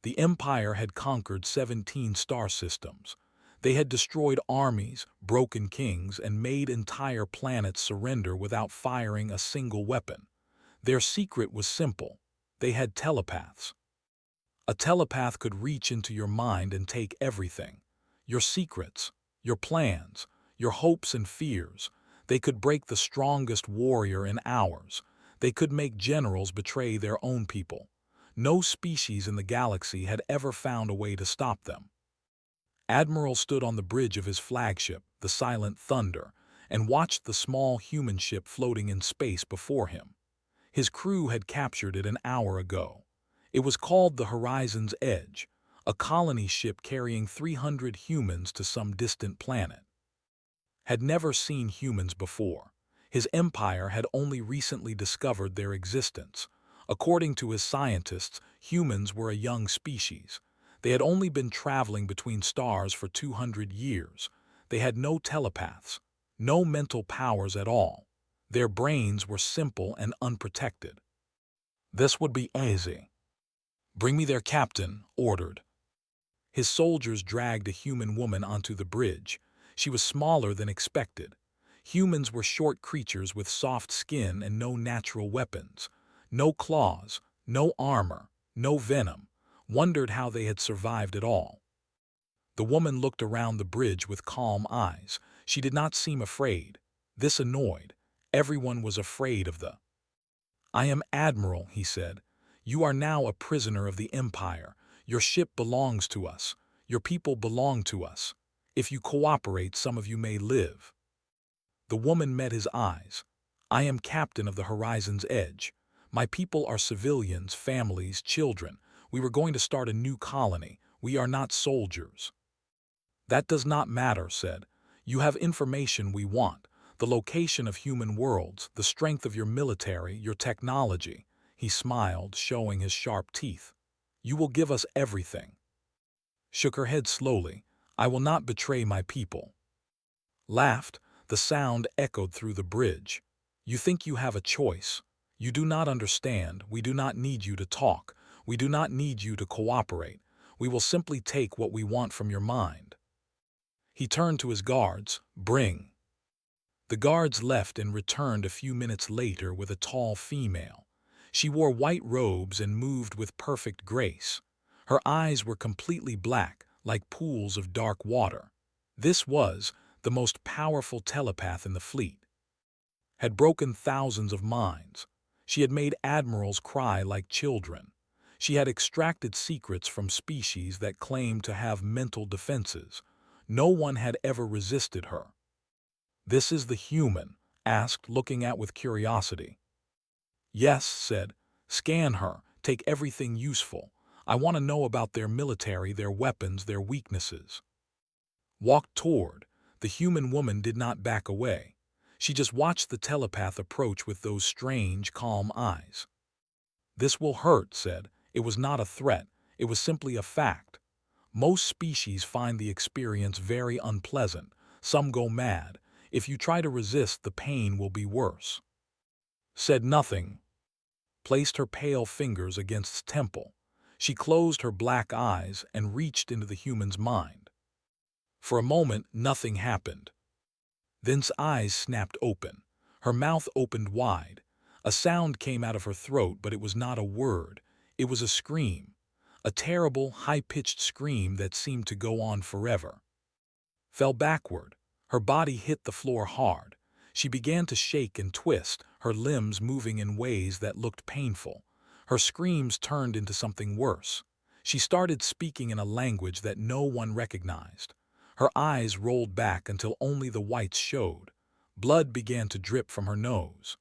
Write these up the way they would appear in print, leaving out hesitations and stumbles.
The Empire had conquered 17 star systems. They had destroyed armies, broken kings, and made entire planets surrender without firing a single weapon. Their secret was simple. They had telepaths. A telepath could reach into your mind and take everything. Your secrets, your plans, your hopes and fears. They could break the strongest warrior in hours. They could make generals betray their own people. No species in the galaxy had ever found a way to stop them. Admiral stood on the bridge of his flagship, the Silent Thunder, and watched the small human ship floating in space before him. His crew had captured it an hour ago. It was called the Horizon's Edge, a colony ship carrying 300 humans to some distant planet. Had never seen humans before. His empire had only recently discovered their existence. According to his scientists, humans were a young species. They had only been traveling between stars for 200 years. They had no telepaths, no mental powers at all. Their brains were simple and unprotected. This would be easy. "Bring me their captain," ordered. His soldiers dragged a human woman onto the bridge. She was smaller than expected. Humans were short creatures with soft skin and no natural weapons. No claws, no armor, no venom. Wondered how they had survived it all. The woman looked around the bridge with calm eyes. She did not seem afraid. This annoyed. Everyone was afraid of the... "I am Admiral," he said. "You are now a prisoner of the Empire. Your ship belongs to us. Your people belong to us. If you cooperate, some of you may live." The woman met his eyes. "I am captain of the Horizon's Edge. My people are civilians, families, children. We were going to start a new colony. We are not soldiers." "That does not matter," said. "You have information we want. The location of human worlds, the strength of your military, your technology." He smiled, showing his sharp teeth. "You will give us everything." Shook her head slowly. "I will not betray my people." Laughed. The sound echoed through the bridge. "You think you have a choice. You do not understand. We do not need you to talk. We do not need you to cooperate. We will simply take what we want from your mind." He turned to his guards. "Bring." The guards left and returned a few minutes later with a tall female. She wore white robes and moved with perfect grace. Her eyes were completely black, like pools of dark water. This was the most powerful telepath in the fleet. Had broken thousands of minds. She had made admirals cry like children. She had extracted secrets from species that claimed to have mental defenses. No one had ever resisted her. "This is the human?" asked, looking at with curiosity. "Yes," said. "Scan her. Take everything useful. I want to know about their military, their weapons, their weaknesses." Walked toward. The human woman did not back away. She just watched the telepath approach with those strange, calm eyes. "This will hurt," said. It was not a threat. It was simply a fact. Most species find the experience very unpleasant. Some go mad. If you try to resist, the pain will be worse. Said nothing. Placed her pale fingers against his temple. She closed her black eyes and reached into the human's mind. For a moment, nothing happened. Then's eyes snapped open. Her mouth opened wide. A sound came out of her throat, but it was not a word. It was a scream. A terrible, high-pitched scream that seemed to go on forever. Fell backward. Her body hit the floor hard. She began to shake and twist, her limbs moving in ways that looked painful. Her screams turned into something worse. She started speaking in a language that no one recognized. Her eyes rolled back until only the whites showed. Blood began to drip from her nose.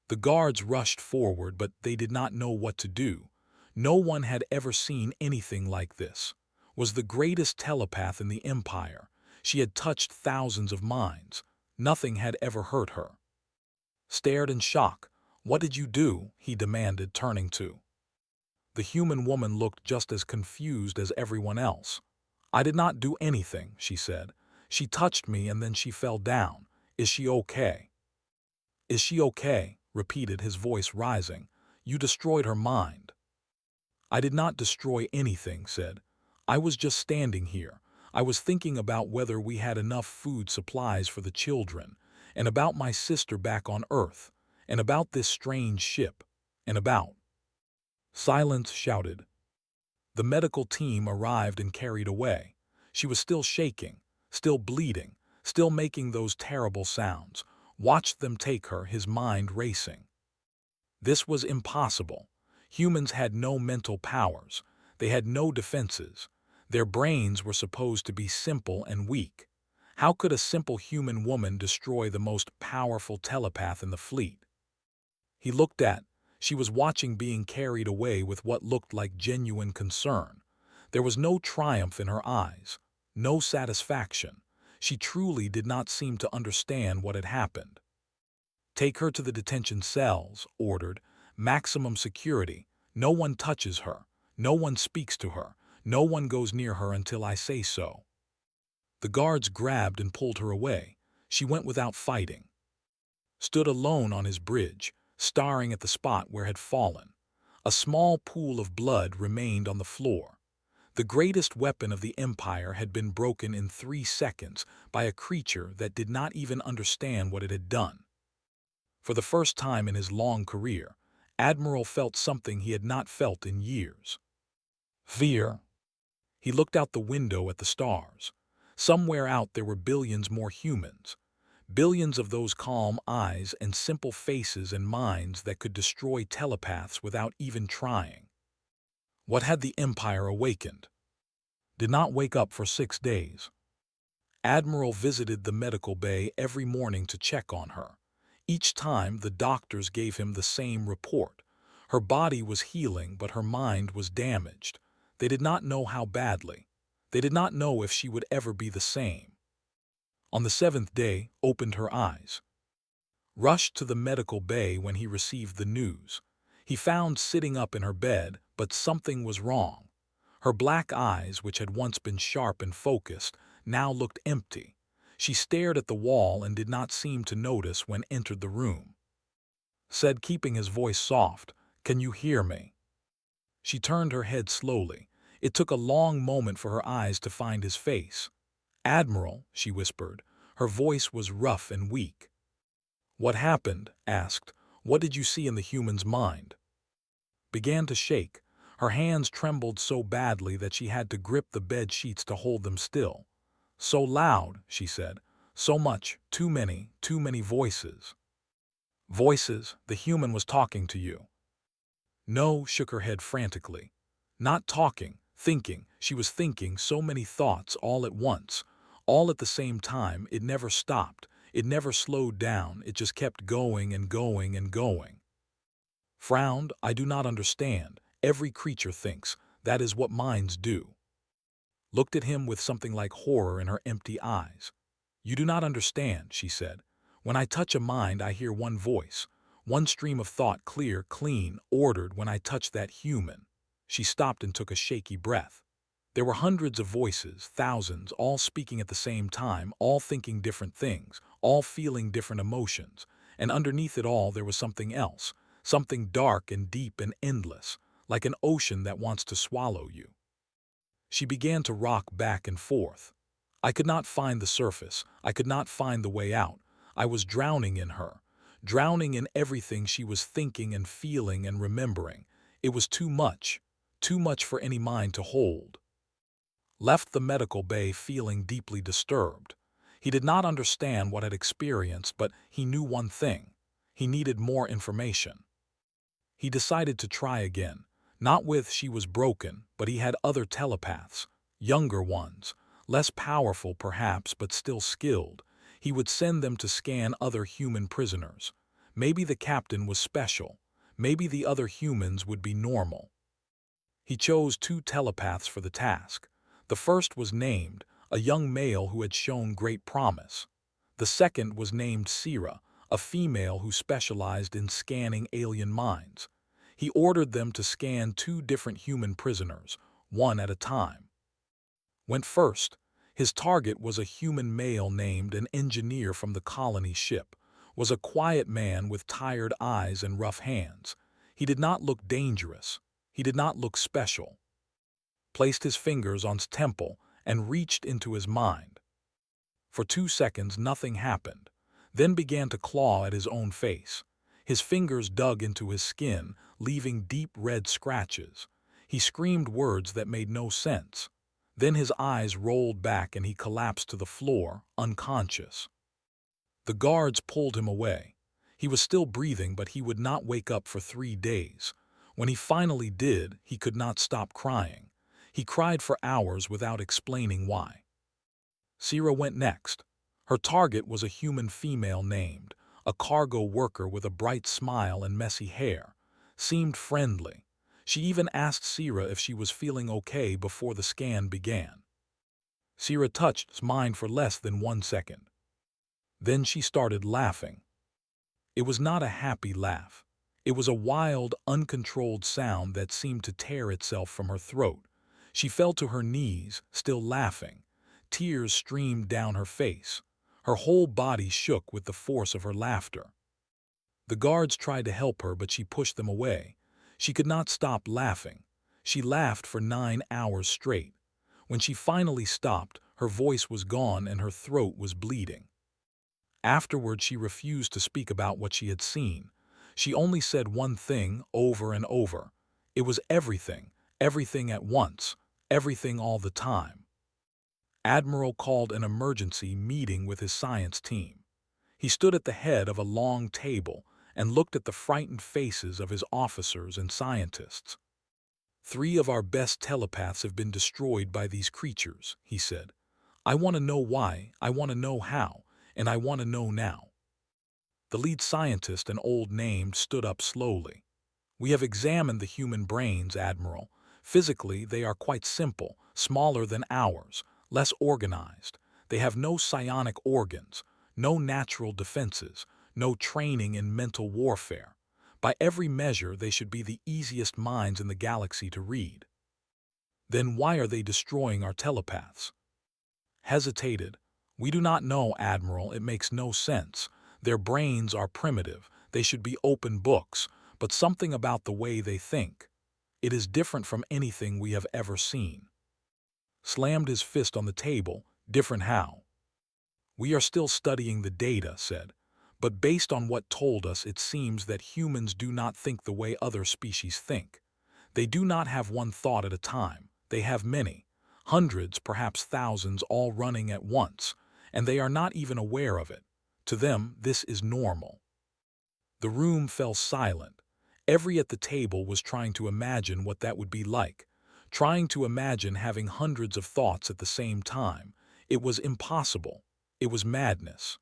The guards rushed forward, but they did not know what to do. No one had ever seen anything like this. Was the greatest telepath in the Empire. She had touched thousands of minds. Nothing had ever hurt her. Stared in shock. "What did you do?" he demanded, turning to. The human woman looked just as confused as everyone else. "I did not do anything," she said. "She touched me and then she fell down. Is she okay?" "Is she okay?" repeated his voice rising. "You destroyed her mind." "I did not destroy anything," said. "I was just standing here. I was thinking about whether we had enough food supplies for the children, and about my sister back on Earth, and about this strange ship, and about—" Silence shouted. The medical team arrived and carried away. She was still shaking, still bleeding, still making those terrible sounds. Watched them take her, his mind racing. This was impossible. Humans had no mental powers. They had no defenses. Their brains were supposed to be simple and weak. How could a simple human woman destroy the most powerful telepath in the fleet? He looked at. She was watching, being carried away with what looked like genuine concern. There was no triumph in her eyes, no satisfaction. She truly did not seem to understand what had happened. "Take her to the detention cells," ordered. "Maximum security. No one touches her. No one speaks to her. No one goes near her until I say so." The guards grabbed and pulled her away. She went without fighting. Stood alone on his bridge, staring at the spot where had fallen. A small pool of blood remained on the floor. The greatest weapon of the Empire had been broken in 3 seconds by a creature that did not even understand what it had done. For the first time in his long career, Admiral felt something he had not felt in years. Fear. He looked out the window at the stars. Somewhere out there were billions more humans. Billions of those calm eyes and simple faces and minds that could destroy telepaths without even trying. What had the Empire awakened? Did not wake up for 6 days. Admiral visited the medical bay every morning to check on her. Each time the doctors gave him the same report. Her body was healing, but her mind was damaged. They did not know how badly. They did not know if she would ever be the same. On the 7th day, opened her eyes. Rushed to the medical bay when he received the news. He found sitting up in her bed, but something was wrong. Her black eyes, which had once been sharp and focused, now looked empty. She stared at the wall and did not seem to notice when entered the room. Said, keeping his voice soft, "Can you hear me?" She turned her head slowly. It took a long moment for her eyes to find his face. "Admiral," she whispered. Her voice was rough and weak. "What happened?" asked. "What did you see in the human's mind?" Began to shake. Her hands trembled so badly that she had to grip the bed sheets to hold them still. "So loud," she said. "So much, too many voices." "Voices? The human was talking to you." "No," shook her head frantically. "Not talking, thinking. She was thinking so many thoughts all at once. All at the same time. It never stopped. It never slowed down. It just kept going and going and going." Frowned. "I do not understand. Every creature thinks. That is what minds do." Looked at him with something like horror in her empty eyes. "You do not understand," she said. "When I touch a mind, I hear one voice, one stream of thought, clear, clean, ordered. When I touch that human—" She stopped and took a shaky breath. There were hundreds of voices, thousands, all speaking at the same time, all thinking different things, all feeling different emotions. And underneath it all there was something else, something dark and deep and endless, like an ocean that wants to swallow you. She began to rock back and forth. I could not find the surface. I could not find the way out. I was drowning in her, drowning in everything she was thinking and feeling and remembering. It was too much for any mind to hold. Left the medical bay feeling deeply disturbed. He did not understand what had experienced, but he knew one thing. He needed more information. He decided to try again. Not with She was broken, but he had other telepaths, younger ones, less powerful perhaps, but still skilled. He would send them to scan other human prisoners. Maybe the captain was special. Maybe the other humans would be normal. He chose 2 telepaths for the task. The first was named, a young male who had shown great promise. The second was named Sira, a female who specialized in scanning alien minds. He ordered them to scan 2 different human prisoners, one at a time. Went first. His target was a human male named an engineer from the colony ship, was a quiet man with tired eyes and rough hands. He did not look dangerous. He did not look special. Placed his fingers on his temple and reached into his mind. For 2 seconds nothing happened, then began to claw at his own face. His fingers dug into his skin, leaving deep red scratches. He screamed words that made no sense. Then his eyes rolled back and he collapsed to the floor, unconscious. The guards pulled him away. He was still breathing, but he would not wake up for 3 days. When he finally did, he could not stop crying. He cried for hours without explaining why. Sira went next. Her target was a human female named, a cargo worker with a bright smile and messy hair. Seemed friendly. She even asked Sira if she was feeling okay before the scan began. Sira touched his mind for less than 1 second. Then she started laughing. It was not a happy laugh. It was a wild, uncontrolled sound that seemed to tear itself from her throat. She fell to her knees, still laughing. Tears streamed down her face. Her whole body shook with the force of her laughter. The guards tried to help her, but she pushed them away. She could not stop laughing. She laughed for 9 hours straight. When she finally stopped, her voice was gone and her throat was bleeding. Afterward, she refused to speak about what she had seen. She only said one thing over and over. It was everything, everything at once, everything all the time. Admiral called an emergency meeting with his science team. He stood at the head of a long table and looked at the frightened faces of his officers and scientists. 3 of our best telepaths have been destroyed by these creatures, he said. I want to know why, I want to know how, and I want to know now. The lead scientist, an old name, stood up slowly. We have examined the human brains, Admiral. Physically, they are quite simple, smaller than ours, less organized. They have no psionic organs, no natural defenses, no training in mental warfare. By every measure, they should be the easiest minds in the galaxy to read. Then why are they destroying our telepaths? Hesitated. We do not know, Admiral. It makes no sense. Their brains are primitive. They should be open books, but something about the way they think. It is different from anything we have ever seen. Slammed his fist on the table. Different how? We are still studying the data, said. But based on what told us, it seems that humans do not think the way other species think. They do not have one thought at a time. They have many. Hundreds, perhaps thousands, all running at once, and they are not even aware of it. To them, this is normal. The room fell silent. Every at the table was trying to imagine what that would be like, trying to imagine having hundreds of thoughts at the same time. It was impossible. It was madness.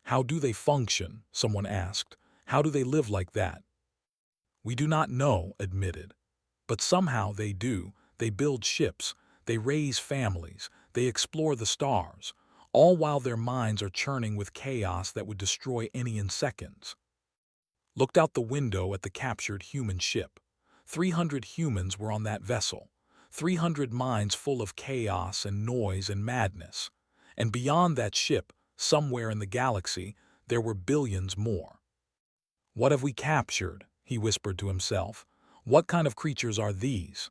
How do they function? Someone asked. How do they live like that? We do not know, admitted. But somehow they do. They build ships. They raise families. They explore the stars, all while their minds are churning with chaos that would destroy any in seconds. Looked out the window at the captured human ship. 300 humans were on that vessel. 300 minds full of chaos and noise and madness. And beyond that ship, somewhere in the galaxy, there were billions more. What have we captured? He whispered to himself. What kind of creatures are these?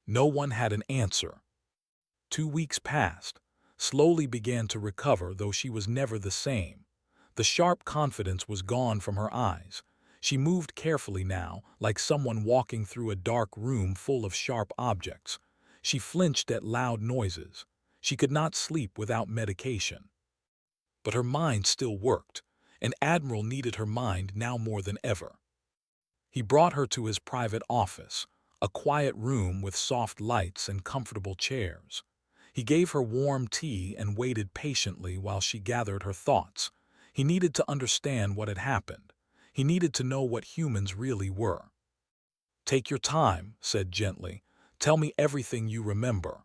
No one had an answer. 2 weeks passed. Slowly began to recover, though she was never the same. The sharp confidence was gone from her eyes. She moved carefully now, like someone walking through a dark room full of sharp objects. She flinched at loud noises. She could not sleep without medication. But her mind still worked, and Admiral needed her mind now more than ever. He brought her to his private office, a quiet room with soft lights and comfortable chairs. He gave her warm tea and waited patiently while she gathered her thoughts. He needed to understand what had happened. He needed to know what humans really were. Take your time, said gently. Tell me everything you remember.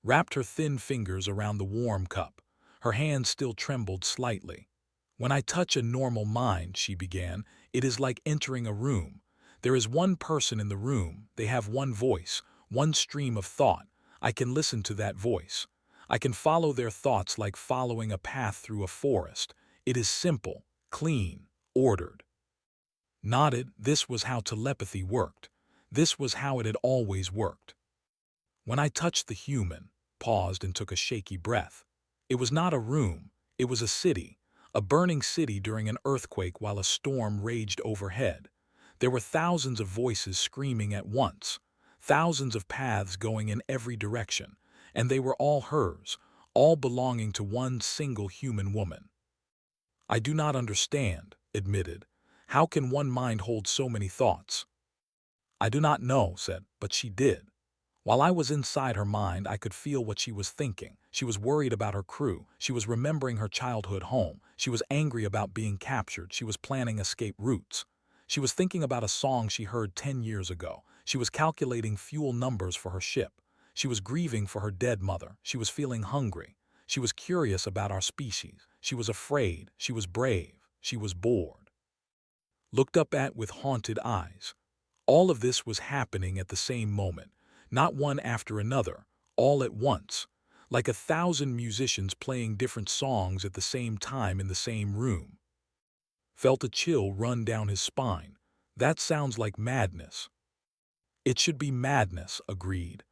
Wrapped her thin fingers around the warm cup. Her hands still trembled slightly. When I touch a normal mind, she began, it is like entering a room. There is one person in the room. They have one voice, one stream of thought. I can listen to that voice. I can follow their thoughts like following a path through a forest. It is simple, clean, ordered. Nodded. This was how telepathy worked. This was how it had always worked. When I touched the human, paused and took a shaky breath. It was not a room, it was a city, a burning city during an earthquake while a storm raged overhead. There were thousands of voices screaming at once, thousands of paths going in every direction, and they were all hers, all belonging to one single human woman. I do not understand, admitted. How can one mind hold so many thoughts? I do not know, said, but she did. While I was inside her mind, I could feel what she was thinking. She was worried about her crew. She was remembering her childhood home. She was angry about being captured. She was planning escape routes. She was thinking about a song she heard 10 years ago. She was calculating fuel numbers for her ship. She was grieving for her dead mother. She was feeling hungry. She was curious about our species. She was afraid. She was brave. She was bored. Looked up at with haunted eyes. All of this was happening at the same moment, not one after another, all at once, like 1,000 musicians playing different songs at the same time in the same room. Felt a chill run down his spine. That sounds like madness. It should be madness, agreed.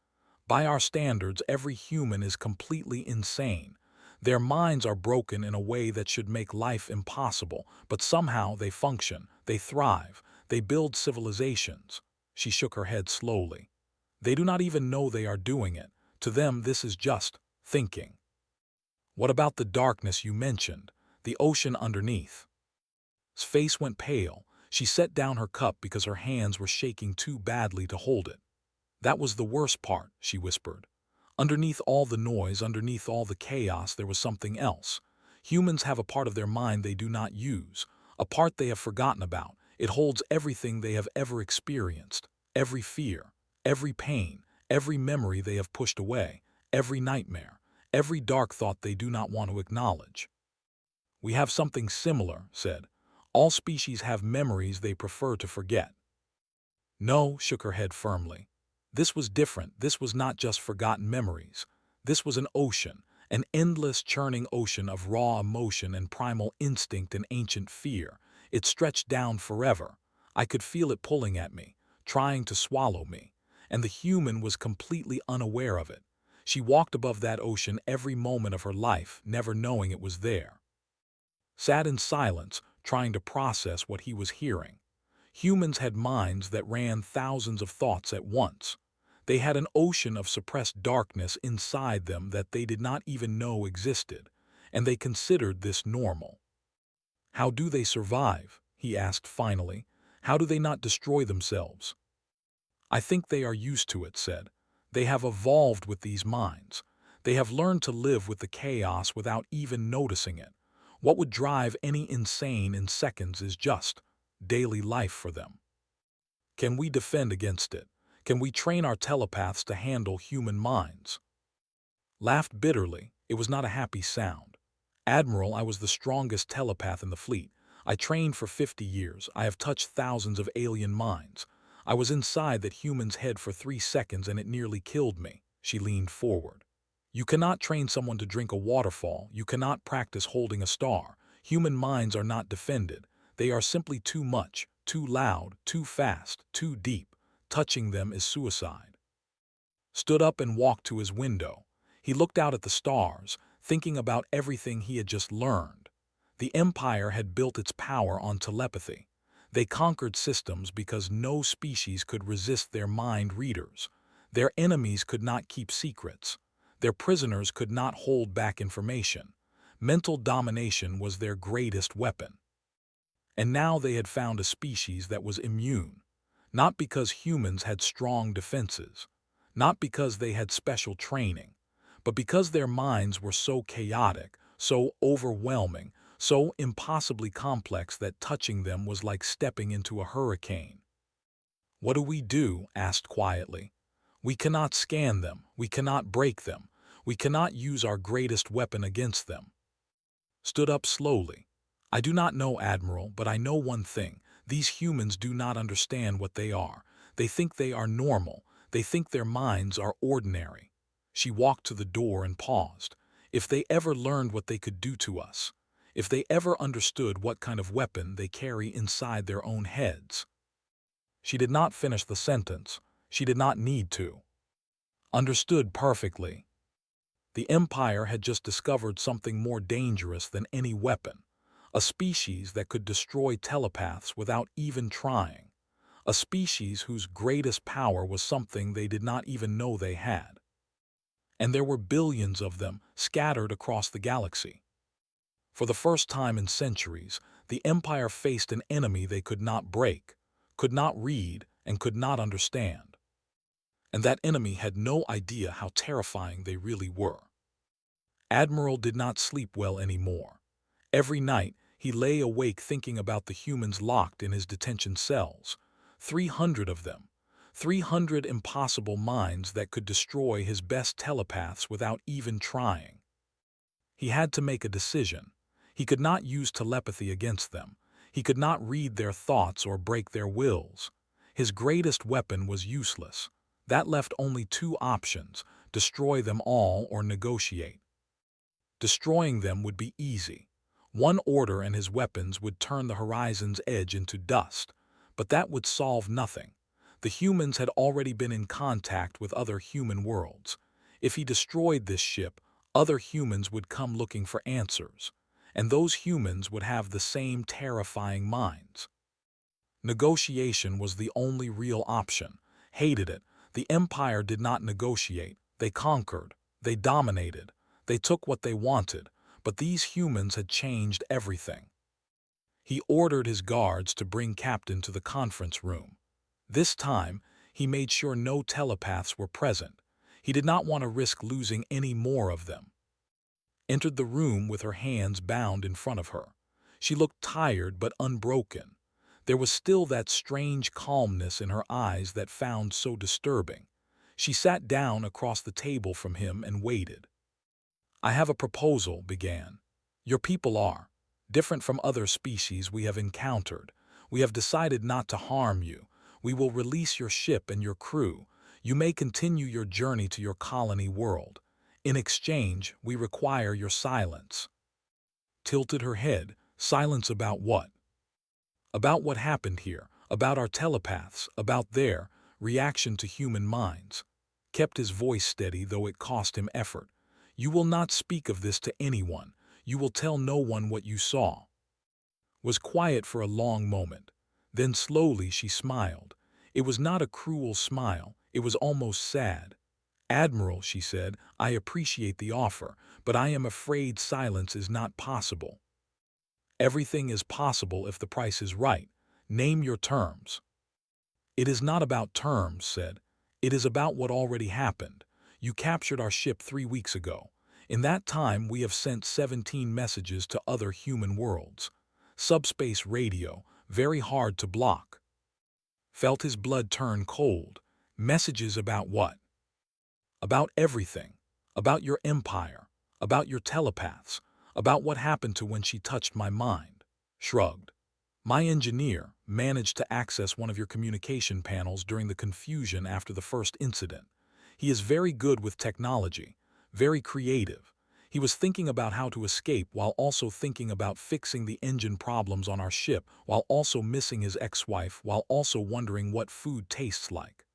By our standards, every human is completely insane. Their minds are broken in a way that should make life impossible, but somehow they function, they thrive, they build civilizations. She shook her head slowly. They do not even know they are doing it. To them, this is just thinking. What about the darkness you mentioned, the ocean underneath? His face went pale. She set down her cup because her hands were shaking too badly to hold it. That was the worst part, she whispered. Underneath all the noise, underneath all the chaos, there was something else. Humans have a part of their mind they do not use, a part they have forgotten about. It holds everything they have ever experienced, every fear, every pain, every memory they have pushed away, every nightmare, every dark thought they do not want to acknowledge. We have something similar, said. All species have memories they prefer to forget. No, shook her head firmly. This was different. This was not just forgotten memories. This was an ocean, an endless churning ocean of raw emotion and primal instinct and ancient fear. It stretched down forever. I could feel it pulling at me, trying to swallow me, and the human was completely unaware of it. She walked above that ocean every moment of her life, never knowing it was there. Sat in silence, trying to process what he was hearing. Humans had minds that ran thousands of thoughts at once. They had an ocean of suppressed darkness inside them that they did not even know existed, and they considered this normal. How do they survive? He asked finally. How do they not destroy themselves? I think they are used to it, said. They have evolved with these minds. They have learned to live with the chaos without even noticing it. What would drive any insane in seconds is just daily life for them. Can we defend against it? Can we train our telepaths to handle human minds? Laughed bitterly. It was not a happy sound. Admiral, I was the strongest telepath in the fleet. I trained for 50 years. I have touched thousands of alien minds. I was inside that human's head for 3 seconds and it nearly killed me. She leaned forward. You cannot train someone to drink a waterfall. You cannot practice holding a star. Human minds are not defended. They are simply too much, too loud, too fast, too deep. Touching them is suicide. Stood up and walked to his window. He looked out at the stars, thinking about everything he had just learned. The Empire had built its power on telepathy. They conquered systems because no species could resist their mind readers. Their enemies could not keep secrets. Their prisoners could not hold back information. Mental domination was their greatest weapon. And now they had found a species that was immune. Not because humans had strong defenses, not because they had special training, but because their minds were so chaotic, so overwhelming, so impossibly complex that touching them was like stepping into a hurricane. What do we do? Asked quietly. We cannot scan them, we cannot break them, we cannot use our greatest weapon against them. Stood up slowly. I do not know, Admiral, but I know one thing. These humans do not understand what they are. They think they are normal. They think their minds are ordinary. She walked to the door and paused. If they ever learned what they could do to us, if they ever understood what kind of weapon they carry inside their own heads. She did not finish the sentence. She did not need to. Understood perfectly. The Empire had just discovered something more dangerous than any weapon, a species that could destroy telepaths without even trying, a species whose greatest power was something they did not even know they had. And there were billions of them scattered across the galaxy. For the first time in centuries, the Empire faced an enemy they could not break, could not read, and could not understand. And that enemy had no idea how terrifying they really were. Admiral did not sleep well anymore. Every night, he lay awake thinking about the humans locked in his detention cells. 300 of them. 300 impossible minds that could destroy his best telepaths without even trying. He had to make a decision. He could not use telepathy against them. He could not read their thoughts or break their wills. His greatest weapon was useless. That left only two options: destroy them all or negotiate. Destroying them would be easy. One order and his weapons would turn the horizon's edge into dust, but that would solve nothing. The humans had already been in contact with other human worlds. If he destroyed this ship, other humans would come looking for answers, and those humans would have the same terrifying minds. Negotiation was the only real option. Hated it. The Empire did not negotiate. They conquered. They dominated. They took what they wanted, but these humans had changed everything. He ordered his guards to bring Captain to the conference room. This time, he made sure no telepaths were present. He did not want to risk losing any more of them. Entered the room with her hands bound in front of her. She looked tired but unbroken. There was still that strange calmness in her eyes that found so disturbing. She sat down across the table from him and waited. "I have a proposal," began. "Your people are different from other species we have encountered. We have decided not to harm you. We will release your ship and your crew. You may continue your journey to your colony world. In exchange, we require your silence." Tilted her head. Silence about what? About what happened here, about our telepaths, about their reaction to human minds. Kept his voice steady, though it cost him effort. "You will not speak of this to anyone. You will tell no one what you saw." Was quiet for a long moment. Then slowly she smiled. It was not a cruel smile. It was almost sad. "Admiral," she said, "I appreciate the offer, but I am afraid silence is not possible." "Everything is possible if the price is right. Name your terms." "It is not about terms," said. "It is about what already happened. You captured our ship 3 weeks ago. In that time, we have sent 17 messages to other human worlds. Subspace radio, very hard to block." Felt his blood turn cold. Messages about what? About everything. About your empire. About your telepaths. About what happened to when she touched my mind. Shrugged. "My engineer managed to access one of your communication panels during the confusion after the first incident. He is very good with technology, very creative. He was thinking about how to escape while also thinking about fixing the engine problems on our ship, while also missing his ex-wife, while also wondering what food tastes like."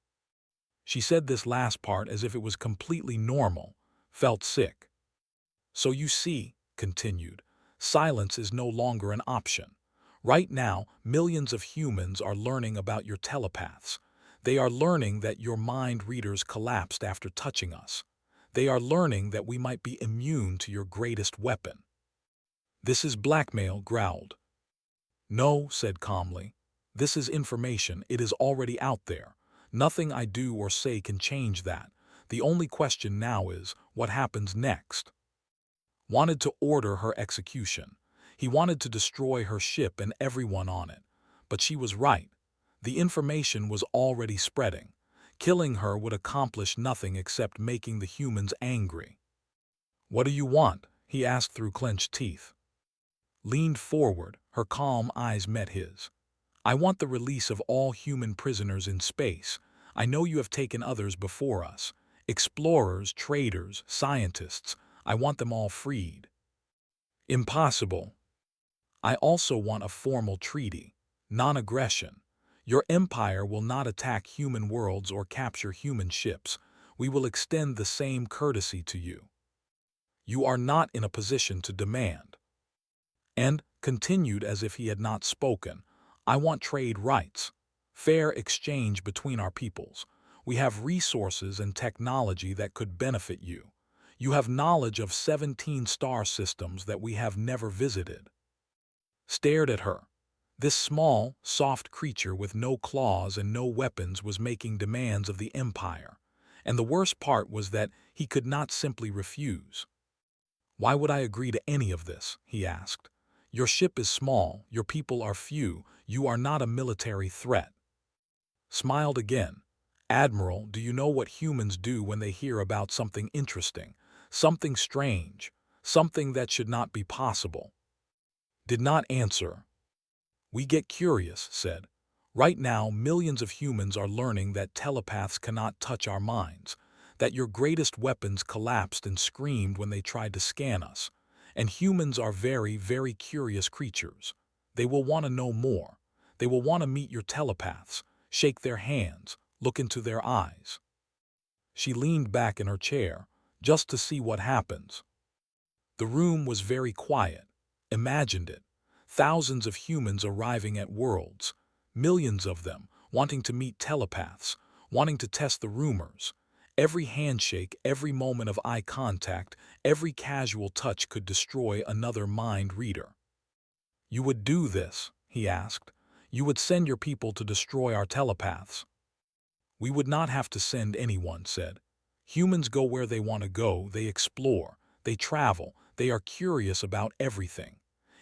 She said this last part as if it was completely normal. Felt sick. "So you see," continued, "silence is no longer an option. Right now, millions of humans are learning about your telepaths. They are learning that your mind readers collapsed after touching us. They are learning that we might be immune to your greatest weapon." "This is blackmail," growled. "No," said calmly. "This is information. It is already out there. Nothing I do or say can change that. The only question now is, what happens next?" Wanted to order her execution. He wanted to destroy her ship and everyone on it. But she was right. The information was already spreading. Killing her would accomplish nothing except making the humans angry. "What do you want?" he asked through clenched teeth. Leaned forward, her calm eyes met his. "I want the release of all human prisoners in space. I know you have taken others before us. Explorers, traders, scientists. I want them all freed." "Impossible." "I also want a formal treaty. Non-aggression. Your empire will not attack human worlds or capture human ships. We will extend the same courtesy to you. You are not in a position to demand." And continued as if he had not spoken, "I want trade rights, fair exchange between our peoples. We have resources and technology that could benefit you. You have knowledge of 17 star systems that we have never visited." Stared at her. This small, soft creature with no claws and no weapons was making demands of the Empire, and the worst part was that he could not simply refuse. "Why would I agree to any of this?" he asked. "Your ship is small, your people are few, you are not a military threat." Smiled again. "Admiral, do you know what humans do when they hear about something interesting, something strange, something that should not be possible?" Did not answer. "We get curious," said. "Right now, millions of humans are learning that telepaths cannot touch our minds, that your greatest weapons collapsed and screamed when they tried to scan us. And humans are very, very curious creatures. They will want to know more. They will want to meet your telepaths, shake their hands, look into their eyes." She leaned back in her chair, just to see what happens. The room was very quiet. Imagined it. Thousands of humans arriving at worlds, millions of them wanting to meet telepaths, wanting to test the rumors. Every handshake, every moment of eye contact, every casual touch could destroy another mind reader. "You would do this?" he asked. "You would send your people to destroy our telepaths?" "We would not have to send anyone," said. "Humans go where they want to go, they explore, they travel, they are curious about everything.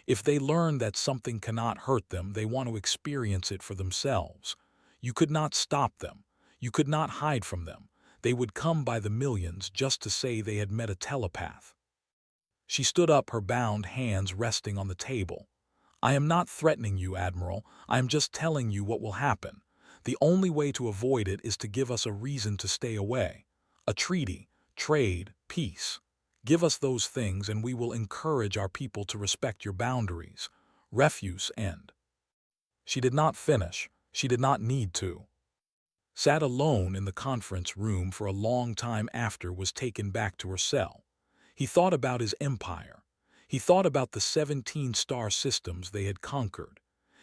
If they learn that something cannot hurt them, they want to experience it for themselves. You could not stop them. You could not hide from them. They would come by the millions just to say they had met a telepath." She stood up, her bound hands resting on the table. "I am not threatening you, Admiral. I am just telling you what will happen. The only way to avoid it is to give us a reason to stay away. A treaty, trade, peace. Give us those things and we will encourage our people to respect your boundaries. Refuse end." She did not finish. She did not need to. Sat alone in the conference room for a long time after was taken back to her cell. He thought about his empire. He thought about the 17 star systems they had conquered.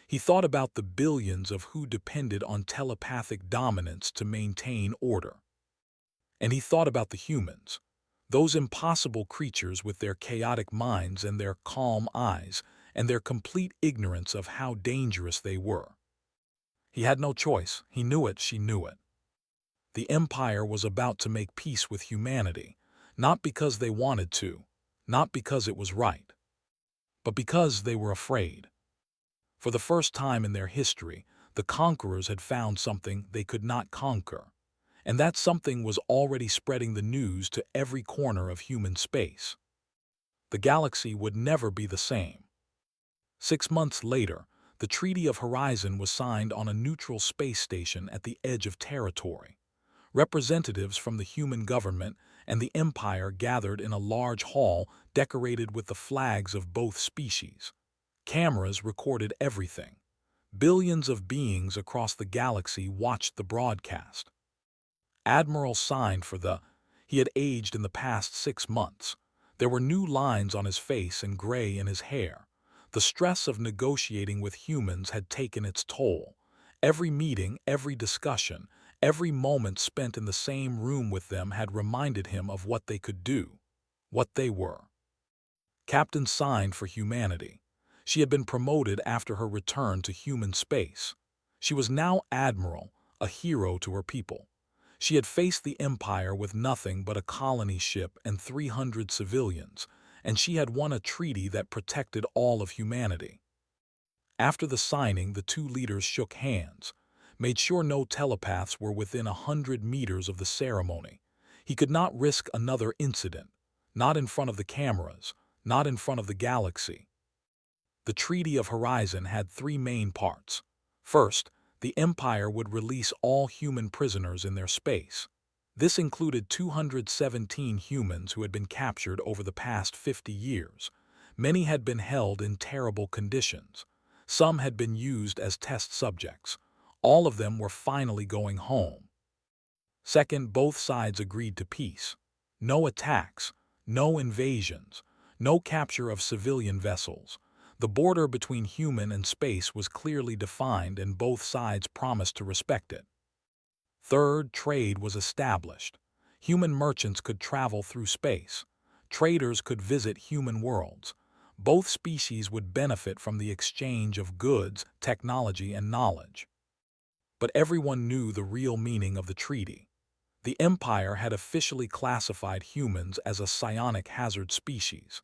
He thought about the billions of who depended on telepathic dominance to maintain order. And he thought about the humans. Those impossible creatures with their chaotic minds and their calm eyes and their complete ignorance of how dangerous they were. He had no choice. He knew it, she knew it. The Empire was about to make peace with humanity, not because they wanted to, not because it was right, but because they were afraid. For the first time in their history, the conquerors had found something they could not conquer, and that something was already spreading the news to every corner of human space. The galaxy would never be the same. 6 months later, the Treaty of Horizon was signed on a neutral space station at the edge of territory. Representatives from the human government and the Empire gathered in a large hall decorated with the flags of both species. Cameras recorded everything. Billions of beings across the galaxy watched the broadcast. Admiral signed for the... He had aged in the past 6 months. There were new lines on his face and gray in his hair. The stress of negotiating with humans had taken its toll. Every meeting, every discussion, every moment spent in the same room with them had reminded him of what they could do, what they were. Captain signed for humanity. She had been promoted after her return to human space. She was now Admiral, a hero to her people. She had faced the Empire with nothing but a colony ship and 300 civilians, and she had won a treaty that protected all of humanity. After the signing, the two leaders shook hands, made sure no telepaths were within 100 meters of the ceremony. He could not risk another incident, not in front of the cameras, not in front of the galaxy. The Treaty of Horizon had 3 main parts. First, the Empire would release all human prisoners in their space. This included 217 humans who had been captured over the past 50 years. Many had been held in terrible conditions. Some had been used as test subjects. All of them were finally going home. Second, both sides agreed to peace. No attacks, no invasions, no capture of civilian vessels. The border between human and space was clearly defined and both sides promised to respect it. Third, trade was established. Human merchants could travel through space. Traders could visit human worlds. Both species would benefit from the exchange of goods, technology, and knowledge. But everyone knew the real meaning of the treaty. The Empire had officially classified humans as a psionic hazard species.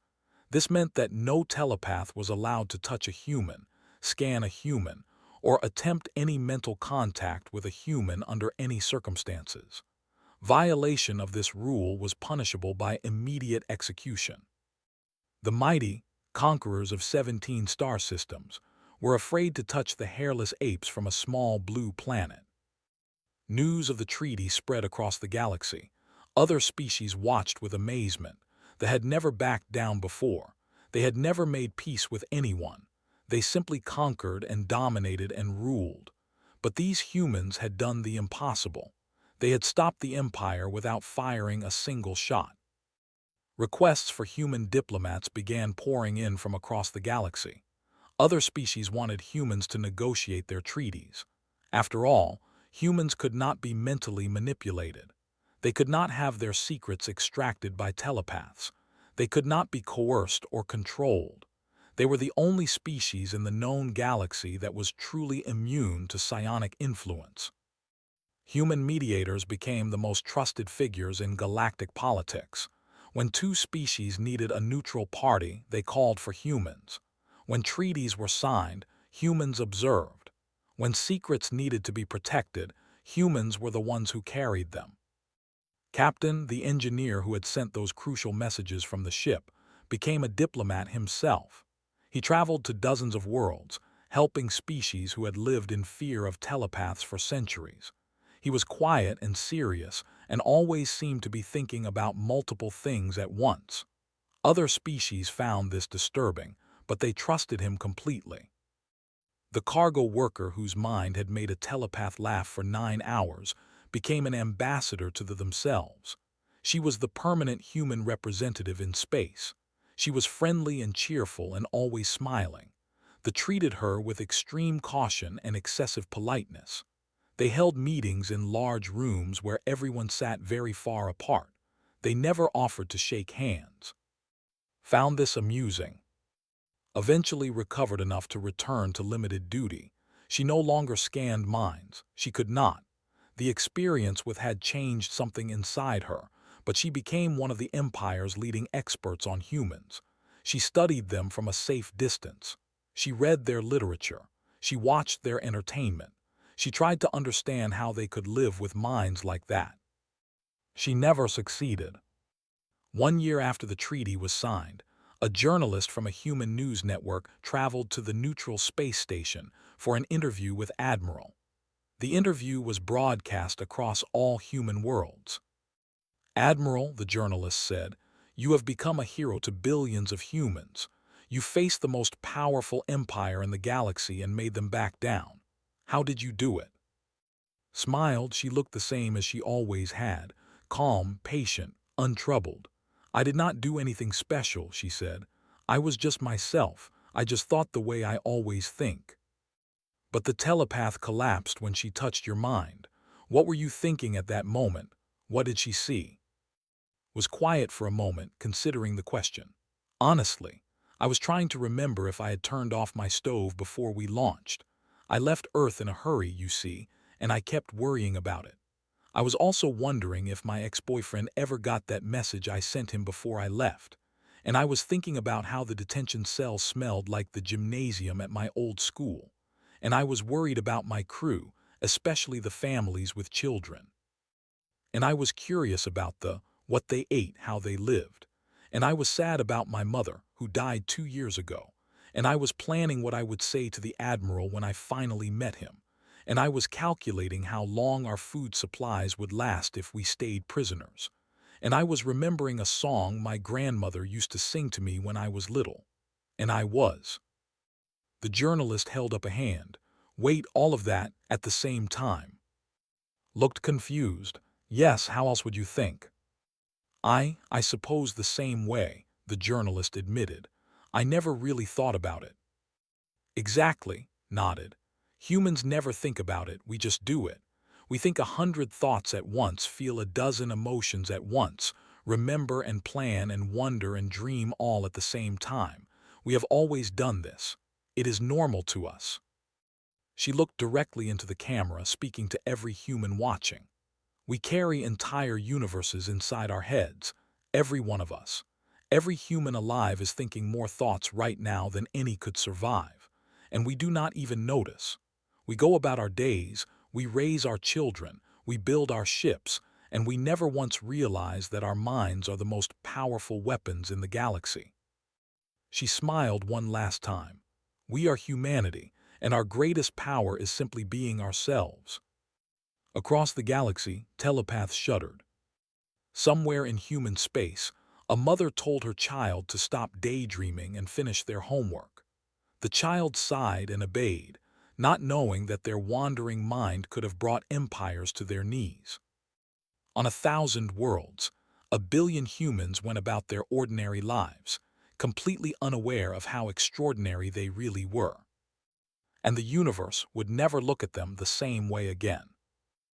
This meant that no telepath was allowed to touch a human, scan a human, or attempt any mental contact with a human under any circumstances. Violation of this rule was punishable by immediate execution. The mighty, conquerors of 17 star systems, were afraid to touch the hairless apes from a small blue planet. News of the treaty spread across the galaxy. Other species watched with amazement. They had never backed down before. They had never made peace with anyone. They simply conquered and dominated and ruled. But these humans had done the impossible. They had stopped the Empire without firing a single shot. Requests for human diplomats began pouring in from across the galaxy. Other species wanted humans to negotiate their treaties. After all, humans could not be mentally manipulated. They could not have their secrets extracted by telepaths. They could not be coerced or controlled. They were the only species in the known galaxy that was truly immune to psionic influence. Human mediators became the most trusted figures in galactic politics. When two species needed a neutral party, they called for humans. When treaties were signed, humans observed. When secrets needed to be protected, humans were the ones who carried them. Captain, the engineer who had sent those crucial messages from the ship, became a diplomat himself. He traveled to dozens of worlds, helping species who had lived in fear of telepaths for centuries. He was quiet and serious, and always seemed to be thinking about multiple things at once. Other species found this disturbing, but they trusted him completely. The cargo worker whose mind had made a telepath laugh for 9 hours became an ambassador to themselves. She was the permanent human representative in space. She was friendly and cheerful and always smiling. They treated her with extreme caution and excessive politeness. They held meetings in large rooms where everyone sat very far apart. They never offered to shake hands. Found this amusing. Eventually recovered enough to return to limited duty. She no longer scanned minds. She could not. The experience with had changed something inside her, but she became one of the Empire's leading experts on humans. She studied them from a safe distance. She read their literature. She watched their entertainment. She tried to understand how they could live with minds like that. She never succeeded. 1 year after the treaty was signed, a journalist from a human news network traveled to the neutral space station for an interview with Admiral. The interview was broadcast across all human worlds. "Admiral," the journalist said, "you have become a hero to billions of humans. You faced the most powerful empire in the galaxy and made them back down. How did you do it?" Smiled, she looked the same as she always had, calm, patient, untroubled. "I did not do anything special," she said. "I was just myself. I just thought the way I always think." "But the telepath collapsed when she touched your mind. What were you thinking at that moment? What did she see?" Was quiet for a moment, considering the question. "Honestly, I was trying to remember if I had turned off my stove before we launched. I left Earth in a hurry, you see, and I kept worrying about it. I was also wondering if my ex-boyfriend ever got that message I sent him before I left. And I was thinking about how the detention cell smelled like the gymnasium at my old school. And I was worried about my crew, especially the families with children. And I was curious about what they ate, how they lived. And I was sad about my mother, who died 2 years ago. And I was planning what I would say to the Admiral when I finally met him. And I was calculating how long our food supplies would last if we stayed prisoners. And I was remembering a song my grandmother used to sing to me when I was little. And I was." The journalist held up a hand. Wait, all of that at the same time. Looked confused. Yes, how else would you think? I suppose the same way, the journalist admitted. I never really thought about it. Exactly, nodded. Humans never think about it, we just do it. We think 100 thoughts at once, feel a dozen emotions at once, remember and plan and wonder and dream all at the same time. We have always done this. It is normal to us. She looked directly into the camera, speaking to every human watching. We carry entire universes inside our heads, every one of us. Every human alive is thinking more thoughts right now than any could survive, and we do not even notice. We go about our days, we raise our children, we build our ships, and we never once realize that our minds are the most powerful weapons in the galaxy. She smiled one last time. We are humanity, and our greatest power is simply being ourselves. Across the galaxy, Telepath shuddered. Somewhere in human space, a mother told her child to stop daydreaming and finish their homework. The child sighed and obeyed, not knowing that their wandering mind could have brought empires to their knees. On 1,000 worlds, 1 billion humans went about their ordinary lives, completely unaware of how extraordinary they really were. And the universe would never look at them the same way again.